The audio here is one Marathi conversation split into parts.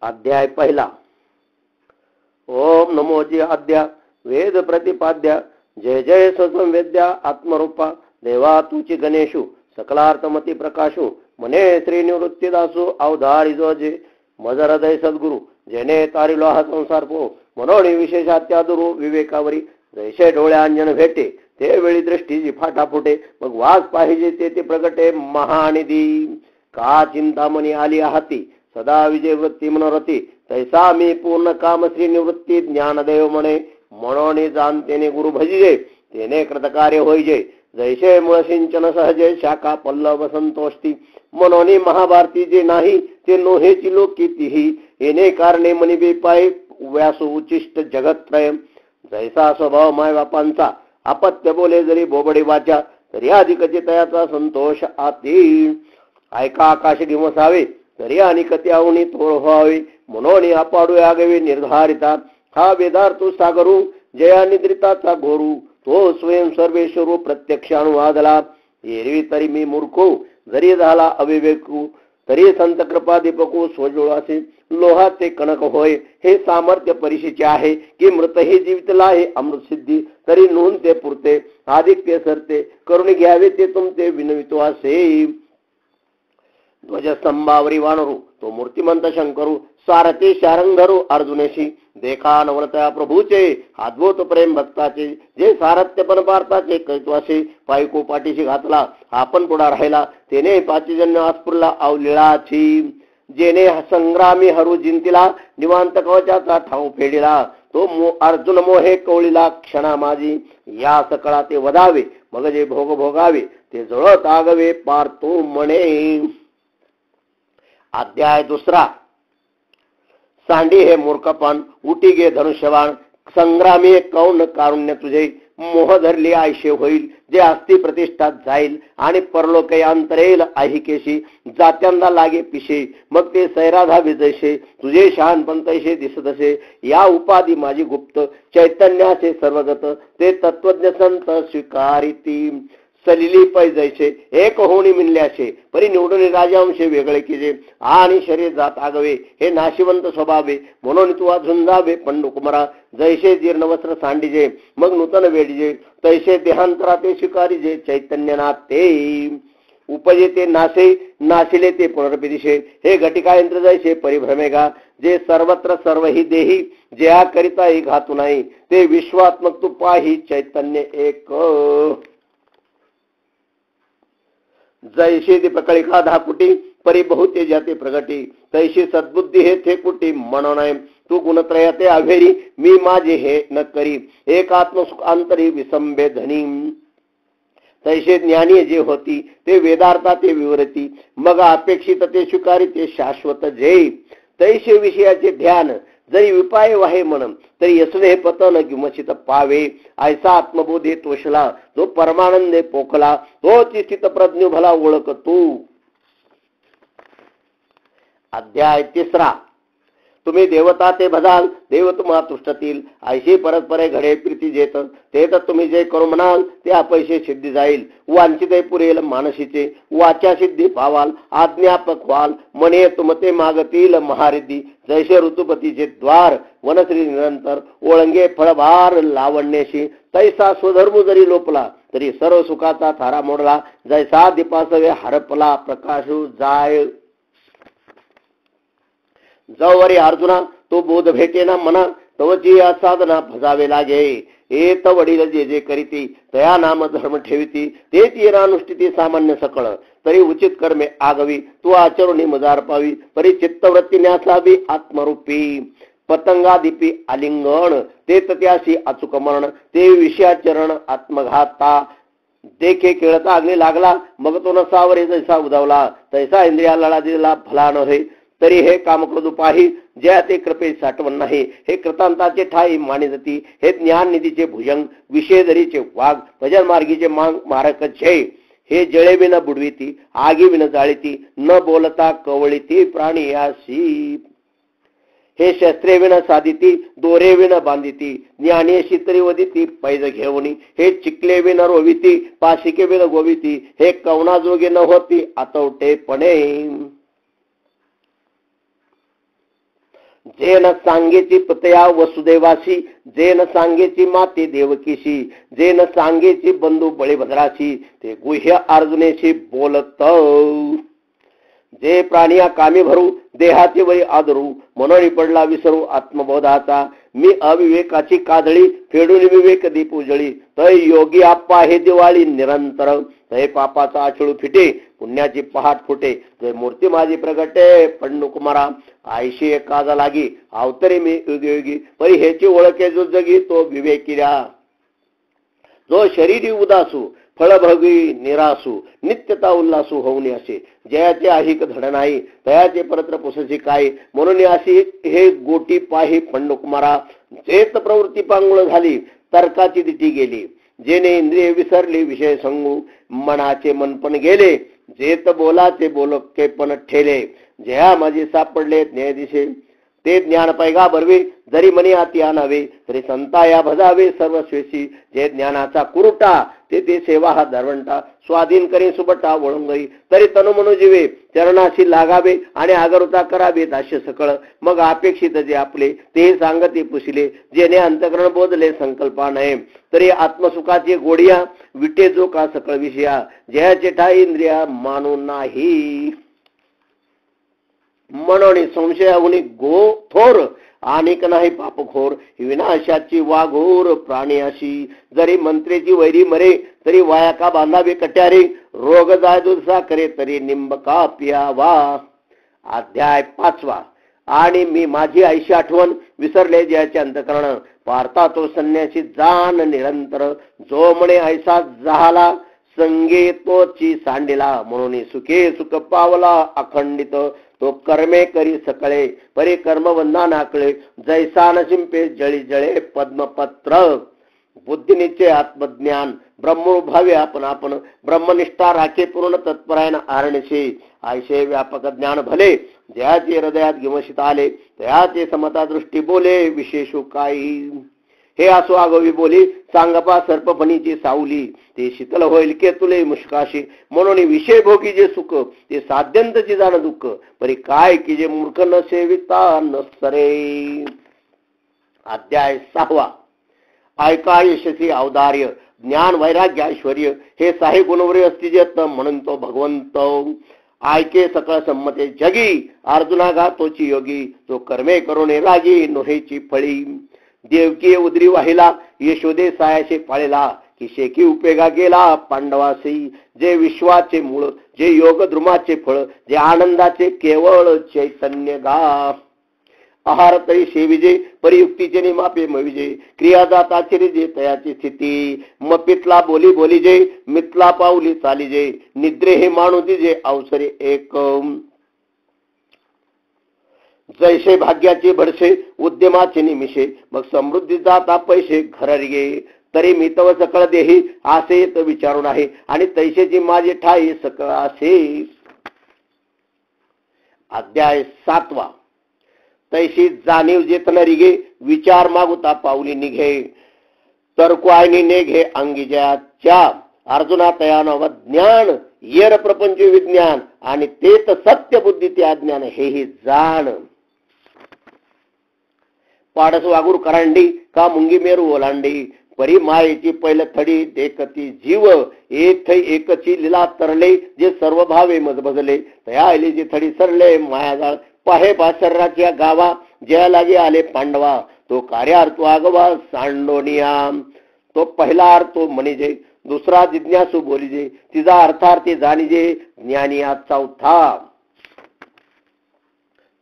अध्याय पहिला. ओम नमो जी आद्या वेद प्रतिपाद्या जय जय ससंवेद्या आत्मरूपा देवा तुची गणेशु सकलार्थमती प्रकाशु मने श्री निवृत्तीदासु अवधारी जो जे मज हृदय सद्गुरु जेने तारिलो हा संसार पो मनोणी विशेषात्यादुरु विवेकावरी जैसे डोळे अंजन भेटे ते वेळी दृष्टीची फाटा फुटे मग वास पाहिजे ते प्रगटे महानिधी का चिंतामणी आली हाती सदा विजय वृत्ती मनोरथी तैसा मी पूर्ण काम श्री निवृत्ती ज्ञानदेव म्हणे म्हणोनी जाणतेने गुरु भजिजे तेने कृतकार्य होईजे जैसे मूळ सिंचन सहजे शाखा पल्लव संतोषती मनोनी महाभारती जे नाही ते नोहेची लोक कितीही येणे कारणे मनी बेपाय व्यासू उचिष्ट जगत्त्रय जैसा स्वभाव माय बापांचा अपत्य बोले जरी बोबडे वाचा तरी अधिकचे तयाचा संतोष आती ऐका आकाश घेवसावे तरी आणि कत्याहुनी थोर व्हावे म्हणून अपाडू आगवे निर्धारिता हा वेदार्थो सागरू जया निद्रिताचा घोरू तो स्वयं सर्वेश्वरू प्रत्यक्षानुवादला एरवी तरी मी मूर्खो जरी झाला अविवेकू तरी संत कृपा दीपकू स्वजुळासे लोहाचे कणक होय हे सामर्थ्य परिशीचे आहे की मृत हे जीवितला आहे अमृत सिद्धी तरी नोंद ते पुरते अधिक ते सरते करून घ्यावे ते तुमचे विनवितो असे ध्वजस्तंभावरी वानरू तो मूर्तिमंत शंकरू सारथी शारंगरू अर्जुनेशी देखा नवलता प्रभूचे अद्भुत प्रेम भक्ताचे जे सारथ्यपण पार्थाचे कैत्वासे पायको पाठीशी घातला आपण पुढा राहिला तेने पाचीजन्य आस्फुरला अवलिळाची जेने संग्रामी हरू जिंतीला निवांत कवचाचा ठाव फेडिला तो अर्जुन मोहे कवळीला क्षणा माझी या सकळा ते वधावे मग जे भोग भोगावे ते जळत आगवे पार्थो म्हणे. अध्याय दुसरा. सांडी हे मूर्खपण उटी गे धनुष्यवाण संग्रामी कौन कारुण्य तुझे मोह धरली आयशे होईल जे अस्ति प्रतिष्ठात जाईल आणि परलोके अंतरेल आहिकेशी जात्यांना लागे पिशे मग ते सैराधा विजयशे तुझे शहाणपण तैसे दिसत असे या उपाधी माझी गुप्त चैतन्याचे सर्वगत ते तत्वज्ञ संत स्वीकारिती सलिली पैजैसे एक होणी मिळल्याशे परी निवडून राजांशे वेगळे केजे आणि शरीर जात आगवे हे नाशिवंत स्वभावे म्हणून तू झुंजावे पंडुकुमारा जैसे जीर्ण वस्त्र सांडीजे मग नूतन वेडीजे तैसे देहांतरा ते स्वीकारीजे चैतन्यनाथ ते उपजे ते नासे नाशिले ते पुनर्पिदिशे हे घटिका यंत्र जैसे परिभ्रमेगा जे सर्वत्र सर्व ही देही जे करिता ही घातू नाही ते विश्वात्मक तू पाही चैतन्य एक जैसे दीपकळिका धाकुटी परी बहुते जाते प्रगटी तैशी सद्बुद्धी हे थे कुटी म्हणून तू गुणत्रयाते आभेरी मी माझे हे न करी एक आत्मसुख अंतरी विसंबे धनी तैसे ज्ञानी जे होती ते वेदार्था ते विवरती मग अपेक्षित ते स्वीकारी ते शाश्वत जे तैसे विषयाचे ध्यान जरी विपाय वाहे म्हणून तरी यसने पतन किंमचित पावे ऐसा आत्मबोधे तोषला तो परमानंदे पोखला तो स्थित प्रज्ञ भला ओळख तू. अध्याय तिसरा. तुम्ही देवता ते भजाल देव तुम्हा तुष्टतील ऐशी परस्परे घडे प्रीती जेत ते तर तुम्ही जे करू म्हणाल ते अपैसे सिद्धी जाईल वांछिते पुरेल मानसीचे वाचा सिद्धी पावाल आज्ञापक व्हाल मने तुमते मागतील महारिद्धी जैसे ऋतुपतीचे द्वार वनश्री निरंतर ओळंगे फळभार लावण्याशी तैसा स्वधर्म जरी लोपला तरी सर्व सुखाचा थारा मोडला जैसा दीपासवे हरपला प्रकाशू जाय जवरी अर्जुना तो बोध भेटेना मना तवची साधना भजावे लागे एत वडील जे जे करीती तया नाम धर्म ठेविती ते तीरानुष्ठिती सामान्य सकळ तरी उचित कर्मे आगवी तू आचरुणी मजार पावी परी चित्तवृत्ती न्यासावी आत्मरूपी पतंगादीपी आलिंगण ते त्याशी अचूक मरण ते विषयाचरण आत्मघाता देखे खेळता अग्नी लागला, मग तो नसावरे जैसा उदावला, तैसा इंद्रिया लढा दिला फला नव्हे. तरी हे कामक्रोध पाही, जया ते कृपे साठवण नाही. हे कृतांताचे ठाई मानिजती, हे ज्ञान निधीचे भुजंग, विषयधरीचे वाघ, भजन मार्गीचे मारक जय. हे जळे विन बुडविती, आगी विन जाळीती, न बोलता कवळीती प्राणियासी. हे शस्त्रे विन साधिती, दोरे विन बांधिती, ज्ञानेशी तरी वदिती पैज घेवणी. हे चिकले विन रोविती, पाशिके विन गोविती, हे कवनाजोगे न होती आतवटेपणे. जे न सांगेची पतया वसुदेवासी, जे न सांगेची माते देवकीशी, जे न सांगेची बंधू बळीभद्राशी, ते गुह्य अर्जुनेशी बोलत. जे प्राणिया कामी भरू, देहाचे वय आदरू, मनोळी पडला विसरू आत्मबोधाचा. मी अविवेकाची काजळी, फेडून विवेक दीप उजळी. तय योगी आप्पा हे दिवाळी निरंतर, तय पापाचा आचळू फिटे, पुण्याची पहाट फुटे. तय मूर्ती माझी प्रगटे पंडू कुमारा, आयशी काजा लागी, अवतरे मी युगी. परी ह्याची ओळखे जो जगी, तो विवेकिरा. जो शरीरी उदासू, फळभगी निरासू, नित्यता उल्लासू होऊन असे. जयाचे আহিक धड नाही, तयाचे परत्र पुसची काय. म्हणून अशी हे गोटी पाही पंडुकुमारा. चेत प्रवृत्ती पांगुळ झाली, तर्काची दिटी गेली. जेने इंद्रिय विसरली विषय संगू, मनाचे मनपण गेले. जेत बोलाचे बोलके पण ठेले, जया माझी सापडले न्यायदिशे. ते ज्ञान पैगा बरवे, जरी मनी आती आणावे, तरी संता या भजावे सर्वस्वेशी. जे ज्ञानाचा कुरुटा, ते सेवा हा दरवंटा. स्वाधीन करी सुबटा वळंगई, तरी तनु मनु जीवे, चरणाशी लागावे आणि आगरुता करावे दास्य सकळ. मग अपेक्षित जे आपले, ते सांगते पुसिले. जेने अंतकरण बोधले संकल्पा नये, तरी आत्मसुखाची गोडिया, विटे जो का सकळ विषया. जयाचे ठाई इंद्रिया मानू नाही. मनोनी संशयाहुनी गो थोर, अनेक नाही पापखोर. विनाशाची वाघोर प्राणियाशी, जरी मंत्रेची वैरी मरे, तरी वाया का बांधावे कट्यारे. रोग जाय दुर्सा करे, तरी निंबका पियावा. अध्याय 5. आणि मी माझी आईशी आठवण, विसरले ज्याचे अंतकरण. पारता तो संन्यासी जाण निरंतर, जो म्हणे ऐसा झाला, संगे तोची सांडिला. म्हणून सुखे सुख पावला अखंडित, तो कर्मे करी सकळे, परी कर्मवंदा नाकळे. जैसा न शिंपे जळी जळे पद्मपत्र. बुद्धिनिचे आत्मज्ञान, ब्रह्मोभावे आपण आपण. ब्रह्मनिष्ठा राखे पूर्ण तत्परायण आरणशे. आयशे व्यापक ज्ञान भले, जयाचे हृदयात गिमशित आले, तयाचे समता दृष्टी बोले विशेषू काही. हे असो आगोवी बोली, सांगपा सर्पफणीची सावली. ते शीतल होईल के तुले मुष्काशी. म्हणून विषय भोगी जे सुख, ते साध्यंतची जाण दुःख. परी काय की जे मूर्ख न सेविता नसरे. अध्याय 6. ऐका यशसी औदार्य, ज्ञान वैराग्य ऐश्वर्य, हे साहे गुणवरे अस्तिजत म्हणून तो भगवंत. ऐके सकळ संमते जगी, अर्जुना गा तोची योगी. तो कर्मे करून रागी, नोहेची फळी. देवकी उदरी वाहिला, यशोदे सायाशे पाळेला. की शेकी उपेगा गेला पांडवासी. जे विश्वाचे मूळ, जे योग द्रुमाचे फळ, जे आनंदाचे केवळ चैतन्य गा. आहार तरी शेविजे, परियुक्तीचे निमापे मविजे. क्रिया जाताचे रिजे तयाची स्थिती. मपितला बोली बोलीजे, मितला पाऊली चालीजे. निद्रे हे माणू दिजे अवसरे एक. जैसे भाग्याचे भडसे, उद्यमाचे निमिषे. मग समृद्धी जाता पैसे घररिगे. तरी मी तव सकळ देही, असे तर विचारून आहे. आणि तैसेची माझे ठाई सकळ असे. अध्याय 7. तैशी जाणीव जेतन रिगे, विचार मागुता पाऊली निघे. तर क्वायनी नेघे अंगी जयाच्या. अर्जुना तयानव ज्ञान, येर प्रपंच विज्ञान. आणि तेच सत्य बुद्धी ते अज्ञान, हेही जाण. पाडस वागूर करांडी, का मुंगी मेरू ओलांडी. परी मायेची पैल थडी, देखती जीव. एक एकची लीला तरले, जे सर्व भावे मजबजले. तया आले जे थडी सरले मायाजाळ. पाहे पाशर्राच्या गावा, जया लागे आले पांडवा. तो कार्यार्थ आगवा सांडोनिया. तो पहिला अर्थ तो म्हणिजे, दुसरा जिज्ञासू बोलिजे. तिचा अर्थार्थी जाणिजे, ज्ञानी आज चौथा.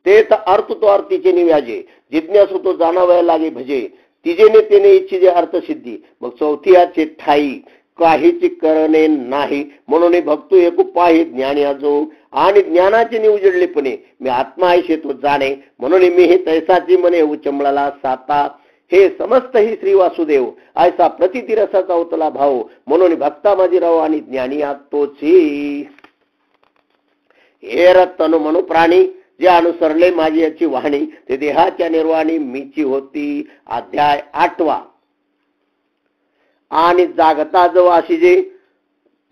तेच अर्थ तो अर्थीचे निव्याजे, जिज्ञासू तो जाणावया लागे भजे. तिजेने तेने इच्छिजे अर्थ सिद्धी. मग चौथी आचे ठाई. काहीची करणे नाही, म्हणून भक्तो एक पाही ज्ञानी आजो, आणि ज्ञानाचे निउजडलेपणे मी आत्मा आहे तो जाणे, म्हणून मी हे तैसाची मने उचंबळाला साता. हे समस्त ही श्री वासुदेव ऐसा प्रतिती रसाचा उतला भाव, म्हणून भक्ता माझी राव आणि ज्ञानी तोची. हे तनु मनु प्राणी जे अनुसरले माझी याची वाहणी, ते देहाच्या निर्वाणी मीची होती. अध्याय 8. आणि जागता जो आशिजे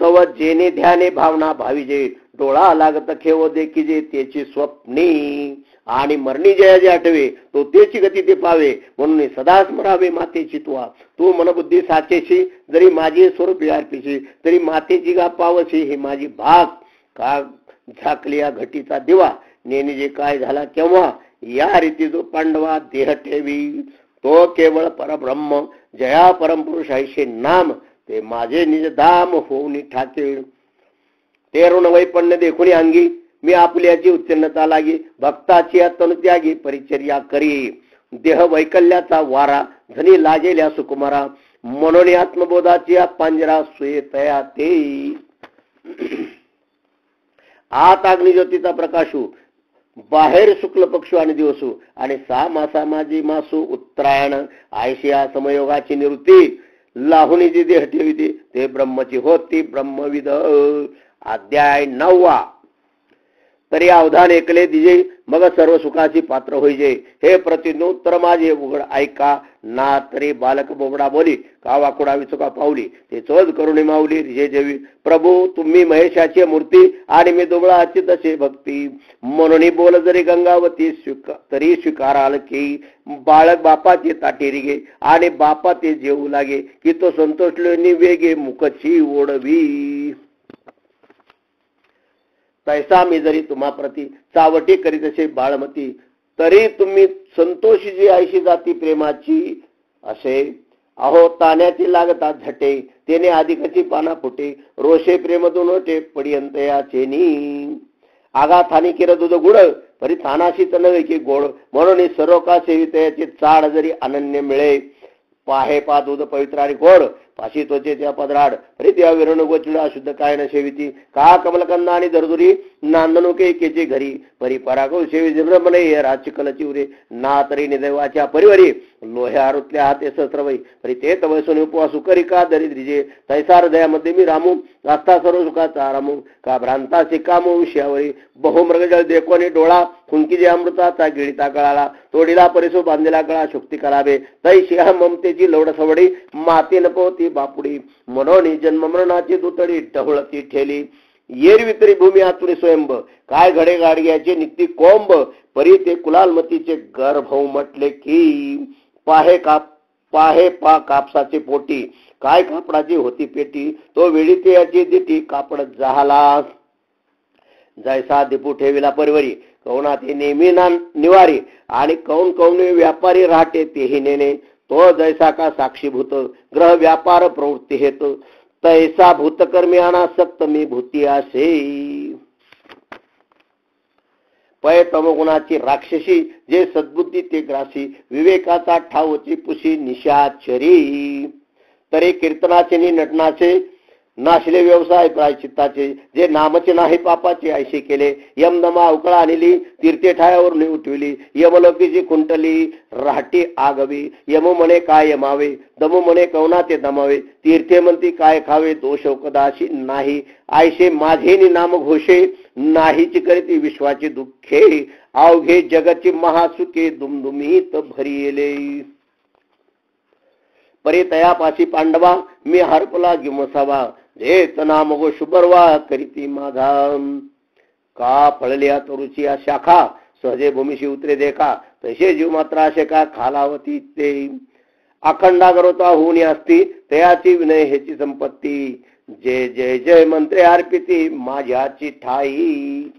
तव जेने ध्याने भावना भाविजे, डोळा लागत खेव देखीजे त्याची स्वप्नी. आणि मरणी जया जे आठवे तो त्याची गती ते पावे, म्हणून सदा स्मरावे मातेची तुवा. तू मनबुद्धी साचेशी जरी माझी स्वरूप अर्पिशी, तरी मातेची गा पावशी. ही माझी भाग का झाकली या घटीचा दिवा, नेने जे काय झाला केव्हा, या रीती जो पांडवा देह ठेवी. तो केवळ परब्रह्म जया परमपुरुष ऐशे नाम, ते माझे निज धाम होऊन ठाके. ते ऋण वैपण्य देखुनी अंगी, मी आपल्याची उत्तीर्णता लागी. भक्ताची तनुत्यागी परिचर्या करी, देह वैकल्याचा वारा धनी लाजेल्या सुकुमारा. म्हणून आत्मबोधाची पांजरा सुये तया ते. आत अग्निज्योतीचा प्रकाशू, बाहेर शुक्ल पक्षू आणि दिवसू, आणि 6 मासा माझी मासू उत्तरायण. आयशिया समयोगाची निवृत्ती, लाहुनी जी देह ठेविते ते ब्रह्मची होती ब्रह्मविद. अध्याय 9. तरी अवधान ऐकले दिजे, मग सर्व सुखाची पात्र होईजे. हे प्रतिनोत्तर माझे उघड ऐका ना. तरी बालक बोबडा बोली, का वाकुडा विचुका पावली, ते चोज करुणी माऊली रिजे जेवी. प्रभू तुम्ही महेशाची मूर्ती, आणि मी दुबळाची तसे भक्ती. म्हणून बोल जरी गंगावती तरी स्वीकाराल की. बाळक बापाचे ताटी रिगे, आणि बापा ते जेवू लागे, की तो संतोषले वेगे मुखची ओढवी. तैसा मी जरी तुम्हा प्रती चावटी करीत असे बाळमती, तरी तुम्ही संतोषी जी आयशी जाती प्रेमाची असे. अहो ताण्याची लागतात झटे, तेने अधिकाची पाना फुटे. रोषे प्रेम दोनोटे पर्यंत या चेनी. आगाथानी केर दूध गुड, परी थानाशी नव्हे की गोड. म्हणून सर्व का सेवितयाचे चाड जरी अनन्य मिळे. पाहे पा दूध पवित्र आणि गोड, पाशी त्वचेच्या पदराड. प्रीत्या विरण गोचिड अशुद्ध काय न सेविती. का कमलकंदा आणि दरदुरी नांदनुके एकेचे घरी. परी परागव सेवी जिम्रमने राजचिकल चिवरे. ना तरी निदैवाच्या परिवारी, लोह्या रुतल्या हाते सहस्रवै. परी ते तवसून उपवासू करी का दरिद्रीजे. तैसा हृदयामध्ये मी रामू, असता सर्व सुखाचा रामू. का भ्रांता शिकामू विषयावरी, बहुमृगजळ देखोनी डोळा. खुंकीजे अमृताचा गिळीता गळाला, तोडीला परिसो बांधलेला गळा शुक्ती करावे. तैशी ममतेची लवड सवडी, माती नपवती बापुडी. मनोनी जन्म मरणाची दुतडी ढवळती ठेली. येरवितरी भूमी आतुरी स्वयंभ, काय घडे गाडग्याचे निघती कोंब. परी ते कुलालमतीचे गर्भ म्हटले की. पाहे पा कापसाचे पोटी, काय कापडाची होती पेटी. तो वेळी ते याची दिटी कापड झाला. जैसा दिपू ठेविला परिवारी, कौना ते नेहमी निवारी. आणि कौन कौन व्यापारी राहते तेही नेणे. तो जैसा का साक्षीभूत, ग्रह व्यापार प्रवृत्ती हेत. तैसा भूतकर्मी अनासक्त मी भूती असे. पय तमगुणाची राक्षसी, जे सद्बुद्धी ते ग्रासी. विवेकाचा ठावची पुशी निशाचरी. तरी कीर्तनाचे नि नटनाचे, नाशले व्यवसाय प्रायचित्ताचे. जे नामचे नाही पापाचे ऐशी केले. यमदमा उकळा आणली, तीर्थे ठायावरून उठविली. यमलोकीची खुंटली राहटी आगवी. यमू म्हणे काय यमावे, दमू म्हणे कवना ते दमावे. तीर्थे म्हणती काय खावे, दोष कदाशी नाही. आयशे माझे नि नाम घोषे, नाहीची करीती विश्वाची दुःखे. अवघे जगाची महासुखे दुमदुमीत भरिले. परी तयापाशी पांडवा, मी हरपला गिमसावा. जेत नाम गो शुभरवा करीती माझा. का फळल्या तरुची शाखा, सहजे भूमीशी उतरे देखा. तसे जीव मात्र असे का खालावती ते. अखंडा गरोता होऊन असती, तयाची विनय हेची संपत्ती. जय जय जय मंत्रे अर्पिती माझ्याची ठाई.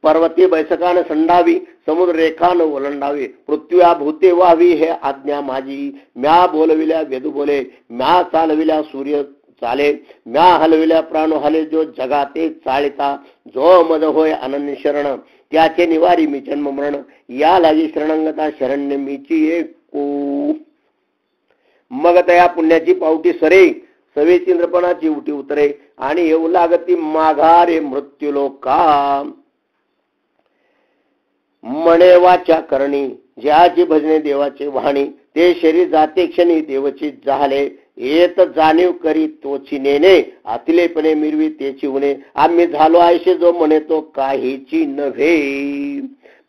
पर्वती बैसकान संडावी, समुद्र रेखान ओलंडावी. पृथ्व्या भूते व्हावी हे आज्ञा माझी. म्या बोलविल्या वेदू बोले, म्या चालविल्या सूर्य चाले. म्या हलविल्या प्राण हले, जो जगाते चालिता. जो मद होय अनन्य शरण, त्याचे निवारी मी जन्म मरण. या लागी शरणंगता शरण्य मीची एकू. मग तया पुण्याची पावटी सरे, सवे चंद्रपणाची उटी उतरे, आणि येऊ लागती माघारे मृत्यूलोका. म्हणे वाचा करणी, ज्याची भजने देवाचे वाणी, ते शरीर जाते क्षणी देवची झाले. येत जाणीव करी तोची नेणे, आतिलेपणे मिरवी तेची उणे. आम्ही झालो आयशे जो म्हणे तो काहीची नव्हे.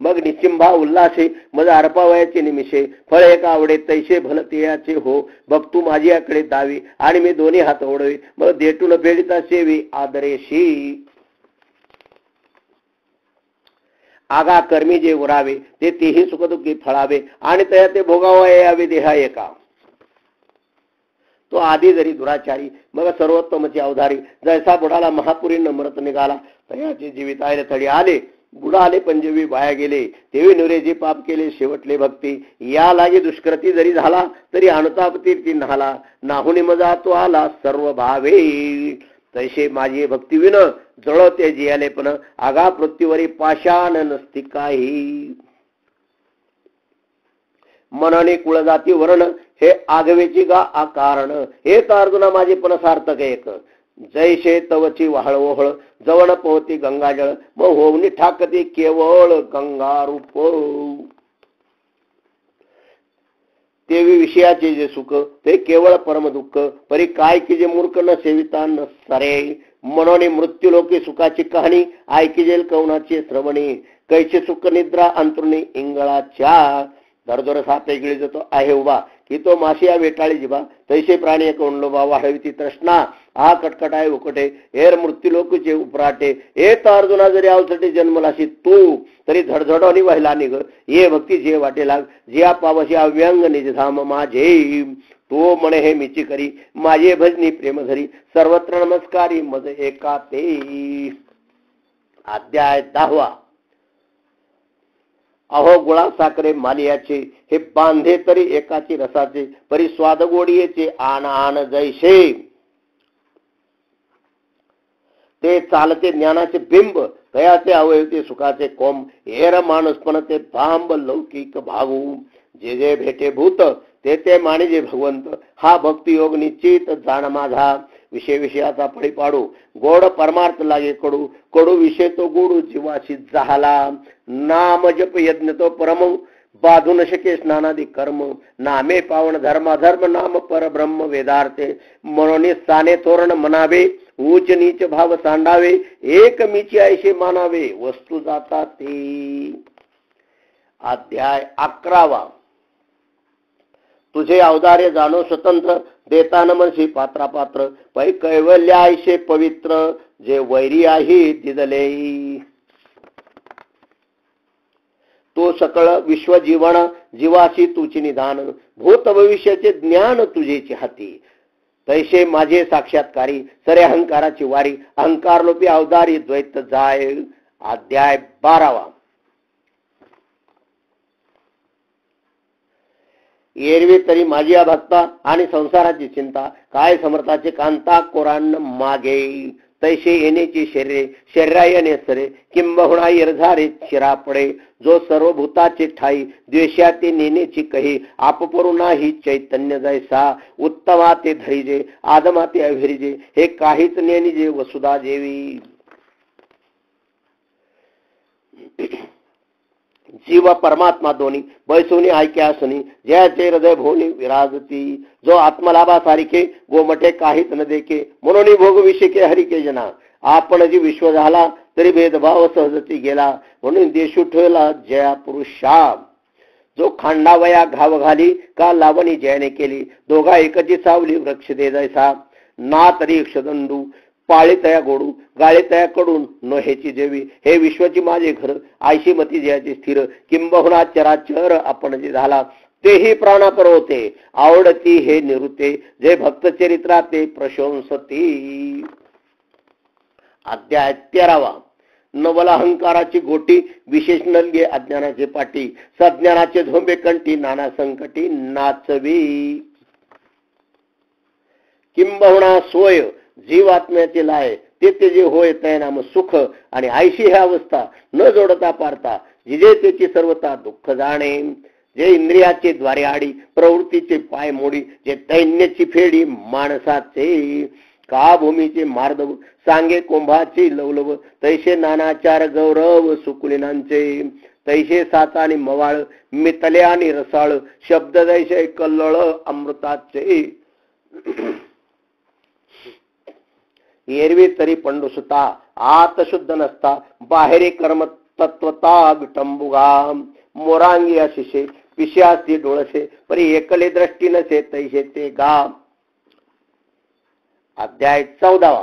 मग निचिंभा उल्हासे मज अर्पावयाचे निमिषे, फळ एक आवडे तैसे भलतेयाचे हो. बघ तू माझी आकडे दावी, आणि मी दोन्ही हात ओढवे. मग देटून फेडिता सेवी आदरेशी. आगा कर्मी जे उरावे, ते तेही सुखदुःखी फळावे, आणि तया ते भोगावया यावे देहा एका. तो आधी जरी दुराचारी, मग सर्वोत्तमची अवधारी. जैसा बुडाला महापुरी नम्रत निघाला, तयाचे जीवित आयले थडी आले. बुडाले पंजवी वाया गेले, तेवी नुरे जे पाप केले शेवटले भक्ती. या लागे दुष्कृती जरी झाला, तरी अनुताप तीर्थी नाला. नाहुनी मजा तो आला सर्व भावे. तैसे माझी भक्ती विन जळते जियाले पण, आगा पृथ्वीवरी पाषाण नसती काही. मनने कुळ जाती वर्ण, हे आगवेची गा आकारण. हे तर अर्जुना माझे पण सार्थक एक. जैसे तवची वाहळ ओहळ, जवण पोहती गंगाजळ. मग होवनी ठाकती केवळ गंगा रूप. तेवी विषयाचे जे सुख, ते केवळ परम दुःख. परी काय की जे मूर्ख न सेविता न सरे. मनोने मृत्यू लोके सुखाची कहाणी, ऐकिजेल कवनाचे श्रवणी. कैचे सुख निद्रा अंतरुणी इंगळाच्या. दरदोर सापे गिळी जातो आहे उभा, की तो मासिया वेटाळी जिबा. तैसे प्राणी कोंडलोबा वाढवी ती तृष्णा. आ कटकटाय उकटे, हेर मृत्यू लोकचे उपराटे. हे तर अर्जुना जरी अवसटी जन्मलाशी तू, तरी झडझडवणी व्हायला निघ. ये भक्ती जे वाटे लाग, जिया पावशी अव्यंग निजधाम माझे. तो म्हणे हे मिची करी, माझे भजनी प्रेम धरी. सर्वत्र नमस्कारी मज एका ते. अध्याय 10. अहो गुळा साखरे मालियाचे, हे बांधे तरी एकाची रसाचे. परी स्वाद गोडीचे आण आण जैसे. ते चालते ज्ञानाचे बिंब, तयाचे अवयव ते सुखाचे कोंब. हेर माणूसपण ते भांब लौकिक भाऊ. जे जे भेटे भूत, ते ते मानिजे भगवंत. हा भक्ती योग निश्चित जाण माझा. विषय विषयाचा फळी पाडू, गोड परमार्थ लागे कडू. कडू विषय तो गोडू जीवाशी झाला. नाम जप यज्ञ तो परम, बाधू न शके स्नानादी कर्म. नामे पावन धर्माधर्म, नाम परब्रह्म वेदार्थे. म्हणून साने तोरण म्हणावे, उच नीच भाव सांडावे. एक मीची ऐशे मानावे, वस्तू जाता ते. अध्याय 11. तुझे अवदार्य जाणो स्वतंत्र, देता नमनसी पात्रा पात्र. पै कैवल्य ऐशे पवित्र, जे वैरी आहे दिदले. तो सकळ विश्व जीवन, जीवाशी तुची निधान. भूत भविष्याचे ज्ञान तुझेची हाती. तैसे माझे साक्षात्कारी, सरे अहंकाराची वारी. अहंकार लोपी अवदारी द्वैत जाय. अध्याय 12. एरवी तरी माझी या भक्ता, आणि संसाराची चिंता. काय समर्थाचे कांता कोरांन मागे. तैसे येण्याची शरीरे, शरीरा येणे सरे. किंबहुना इरझारे शिरापडे. जो सर्व भूताचे ठाई, द्वेषाते नेण्याची कही. आपपरू नाही चैतन्य जैसा. उत्तमा ते धैजे, आदमा ते अभिरिजे. हे काहीच नेनिजे वसुधा जेवी. जीव परमात्मा दोन्ही, बैसोनी ऐक्यासनी. जयाचे हृदय भोनी विराजती. जो आत्मलाभा सारिखे, गोमटे काहीच न देखे. म्हणून भोग विषयके हरिके जना. आपण जी विश्व झाला, तरी भेदभाव सहजती गेला. म्हणून देशू ठेवला जया पुरुषा. जो खांडावया घाव घाली, का लावणी जयाने केली. दोघा एकची सावली वृक्ष दे जैसा. ना तरी क्षदंडू, पाळी तया गोडू. गाळे तया कडून नोहेची देवी. हे विश्वाची माझे घर, आयशी मती जयाची स्थिर. किंबहुना चराचर आपण जे झाला, तेही प्राणापर होते. आवडती हे निवृत्ते, जे भक्त चरित्रा ते प्रशंसती. अध्याय 13. नवल अहंकाराची गोटी, विशेष नलगे अज्ञानाचे पाटी. सज्ञानाचे झोंबे कंठी, नाना संकटी नाचवी. किंबहुना सोय, जीवात्म्याचे लाय. ते जे होय तय नाम सुख. आणि आयशी ही अवस्था, न जोडता पारता. जिजे त्याची सर्वता दुःख जाणे. जे इंद्रियाचे द्वारे आडी प्रवृत्तीचे पाय मोडी जे दैन्याची फेडी माणसाचे का भूमीचे मार्दव सांगे कुंभाची लवलव तैसे नानाचार गौरव सुकुलिनांचे तैसे साचा आणि मवाळ मितले आणि रसाळ शब्द दैसे कल्लोळ अमृताचे एरवी तरी पंडुसुता आत शुद्ध नसता बाहेरी कर्म तत्वता विटंबुगा मोरांगी अशिषे पिशास्ती डोळसे परी एकले दृष्टी नसे तैसे ते गा. अध्याय 14.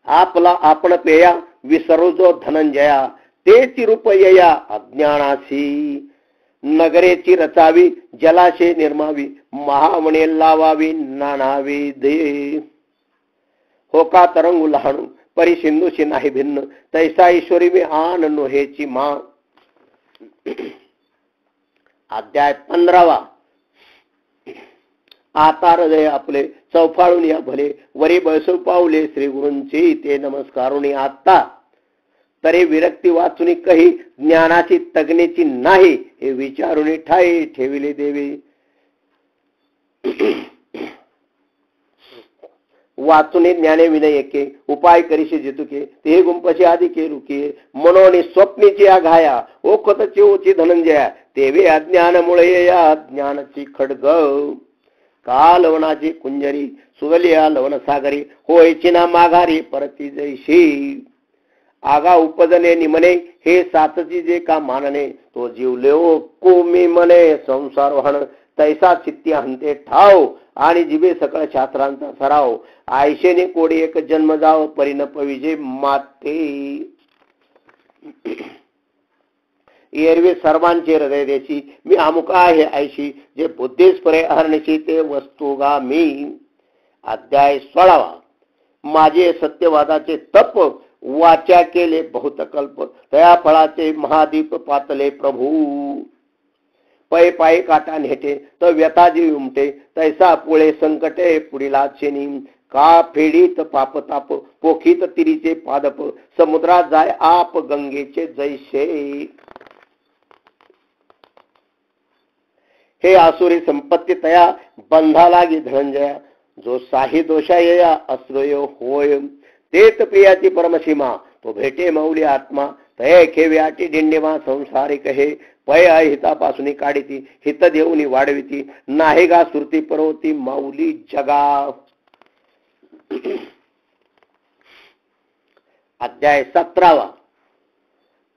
आपला आपण पेया विसरू जो धनंजया तेची रूपयया अज्ञानासी नगरेची रचावी जलाशय निर्मावी महामणे लावावी नानावी दे हो का तरंगू लहाणू परी सिंधूशी नाही भिन्न तैसा ईश्वरी मी आन नोहेची मा. अध्याय 15. आता हृदय आपले चौफाळून या भले वरी बळसू पावले श्री गुरूंची ते नमस्कारुणी आता तरी विरक्ती वाचुनी कही ज्ञानाची तगनेची नाही हे विचारुनी ठाई ठेविले देवी. वाचुनी ज्ञाने विनय एके उपाय करीशी जितुके ते गुंपशी आधी के रुके मनोनी स्वप्नीची आघाया ओखतची ओची धनंजया तेवे अज्ञानमुळे या ज्ञानाची खडग का लवणाची कुंजरी सुगलिया लवण सागरी होयची ना माघारी परती जैशी आगा उपजने निमने हे सातची जे का मानने तो जीवले ओ कोमी मने संसार वाहन तैसा चित्ती हंते ठाव आणि जिबे सकळ शास्त्रांचा सराव आयशेने कोडी एक जन्म जाव परिणप विजय माते. एरवी सर्वांचे हृदय देशी मी अमुक आहे ऐशी जे बुद्धीस परे अहर्निशी ते वस्तुगा मी. अध्याय 16. माझे सत्यवादाचे तप वाचा केले बहुत कल्प तया फळाचे महादीप पातले प्रभू पै पायी काटा नेटे तर व्यथा जी उमटे तैसा पुळे संकटे पुढीला शेनी का फेडीत पाप ताप पोखीत तिरीचे पादप समुद्रात जाय आप गंगेचे जैसे. हे आसुरी संपत्ती तया बंधा लागी धनंजया जो साही दोषा येया अस्रय होय तेत प्रियाची परमसीमा तो भेटे मौली आत्मा तय खेव्याटी दिंडीमा संसारिक हे पय हितापासून काढिती हित देऊनी वाढविती नाही गा सुरती परवती माऊली जगा. अध्याय 17.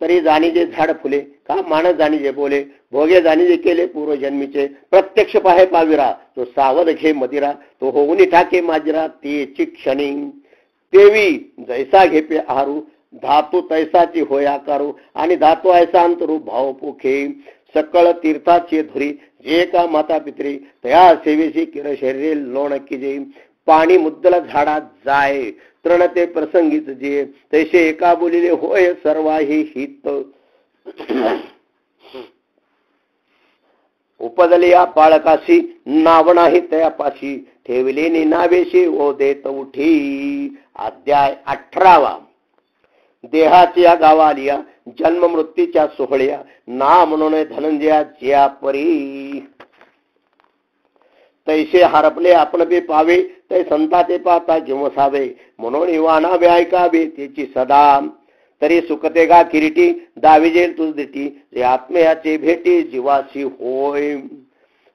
तरी जाणीजे झाड फुले का मानस जाणीजे बोले भोगे जाणीजे केले पूर्वजन्मीचे प्रत्यक्ष पाहे पाविरा तो सावध घे मदिरा तो होऊनी टाके माजरा तेची क्षणी देवी जैसा घेपे आहारू धातू तैसाची होय आकारू आणि धातू ऐसा अंतरू भाव पोखे सकळ तीर्थाची धुरी जे का माता पित्री तया सेवेशी किर शरीरे लोण किजे पाणी मुद्दल झाडात जाय तृणते प्रसंगीत जे तैसे एका बोलिले होय सर्वाही हित. उपजले या बाळकाशी नाव नाही तयापाशी ठेवले नावेशी ओ देत उठी. अध्याय 18. देहाची या गावालिया जन्म मृत्यूच्या सोहळ्या ना म्हणून धनंजया ज्या परी तैसे हरपले आपण बे पावे तै संताचे पाता जिवसावे म्हणून वानावे ऐकावे त्याची सदा तरी सुखते गा किरीटी दाविजेल तुझ देती जे आत्म्याचे भेटी जीवाशी होय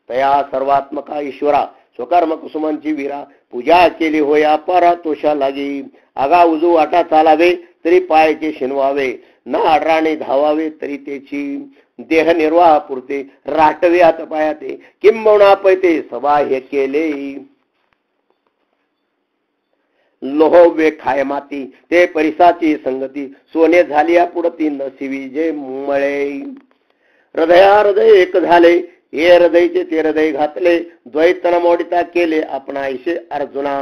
तया सर्वात्मका ईश्वरा स्वकर्म कुसुमांची वीरा पूजा केली होय अपारा तोषा लागी आगा उजू वाटा चालावे तरी पायाचे शिनवावे ना आडराने धावावे तरी त्याची देह निर्वाह पुरते राटवे हात पायाते किंबवणा पैते सबाह्य केले लोहवे खाय माती ते परिसाची संगती सोने झाली पुढती नसिवी जे मळे हृदया हृदय एक झाले हे हृदयचे ते हृदय घातले द्वैतन मोडिता केले आपणाईशे अर्जुना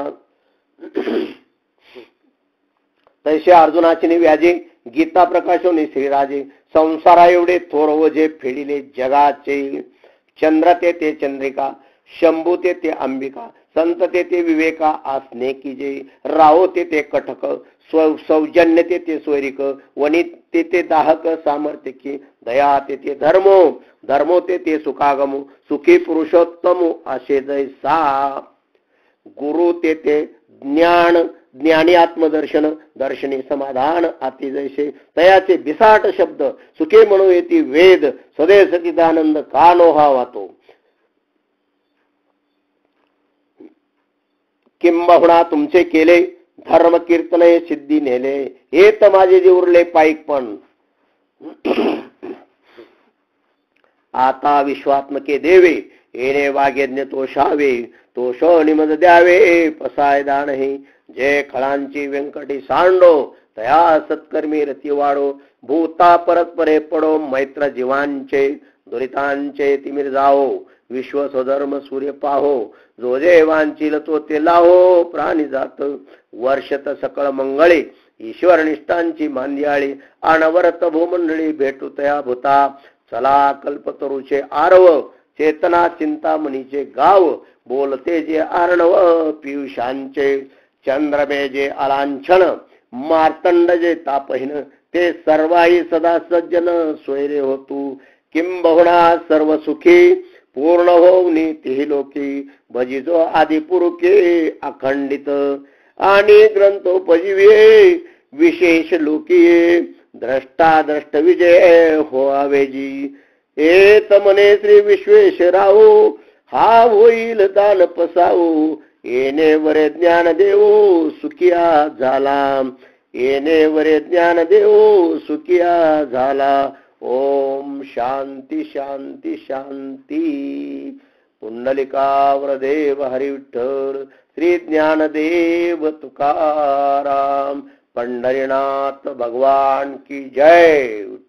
तैसे अर्जुनाची व्याजे गीता प्रकाशोनी श्रीराजे संसारा एवढे थोर वजे फेडिले जगाचे चंद्र ते चंद्रिका शंभू ते अंबिका संत ते विवेका आसने कीजे राहो ते कटक सौजन्य ते स्वैरिक, वनित ते दाहक सामर्थ्यकी, दया ते धर्मो, धर्मो ते सुखागमो, सुखी पुरुषोत्तम असे जैसा, गुरु ते ज्ञान, ज्ञानी आत्मदर्शन, दर्शनी समाधान अति जैसे, तयाचे बिसाट शब्द सुखे म्हणू येती वेद, सदे सचिदानंद कानो हा वातो. किंबहुना तुमचे केले धर्म कीर्तन हे सिद्धी नेले, हे तर माझे जे उरले पाईकपण. आता विश्वात्मके देवे, येणे वाग्यज्ञ तोषावे, तोष निमद द्यावे पसाय दान हे. जे खळांची व्यंकटी सांडो, तया सत्कर्मी रती वाढो. भूता परस्परे पडो, मैत्र जीवांचे दुरितांचे तिमिर जाओ. विश्व स्वधर्म सूर्य पाहो, जो जे वांचिल तो ते लाहो. प्राणी जात वर्षत सकळ मंगळे, ईश्वर निष्ठांची मांदियाळी. अनवरत भूमंडळी भेटू तया भूता, चला कल्पतरुचे आरव. चेतना चिंतामणीचे गाव, बोलते जे आर्णव पियुषांचे. चंद्रमे जे अलांछन, मार्तंड जे तापहीन, ते सर्वाही सदा सज्जन स्वैरे होतू. किंबहुना सर्व सुखी पूर्ण होऊनी तिही लोकी, भजिजो आदि पुरुखे अखंडित. आणि ग्रंथोपजीवे विशेष लोकीये, द्रष्टा द्रष्ट विजय होवेजी. एत मने श्री विश्वेश्वराओ, हा होईल दान पसाओ. येणे वरे ज्ञान देवो सुखिया झाला, येणे वरे ज्ञान देवो सुखिया झाला. ओम शांती शांती शांती. पुंडलिकावरदेव हरी विठ्ठल, श्री ज्ञानदेव तुकाराम, पंढरीनाथ भगवान की जय.